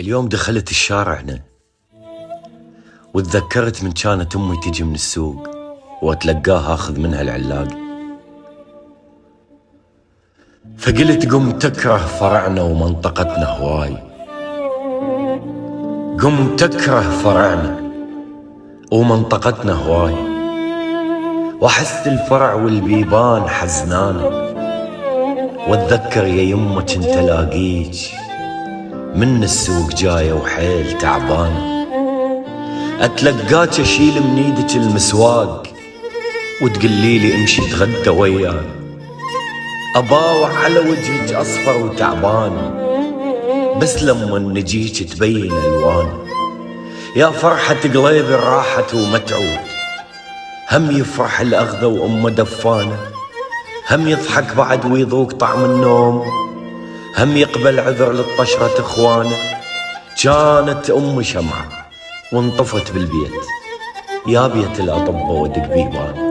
اليوم دخلت الشارعنا وتذكرت من كانت أمي تجي من السوق وأتلقاها أخذ منها العلاق، فقلت قم تكره فرعنا ومنطقتنا هواي، قم تكره فرعنا ومنطقتنا هواي، وأحس الفرع والبيبان حزنانة، واتذكر يا يمه كنت الاقيج من السوق جايه وحيل تعبانه، اتلقاك اشيل من ايدك المسواق وتقولي لي امشي تغدى وياي، اباوع على وجهك اصفر وتعبان بس لما نجيك تبين الوان، يا فرحة قليبي راحت ومتعود، هم يفرح الاغذى وامه دفانه، هم يضحك بعد ويذوق طعم النوم، هم يقبل عذر للطشرة اخوانه. كانت امي شمعة وانطفت بالبيت، يا بيت الاطباء ودق بيبان.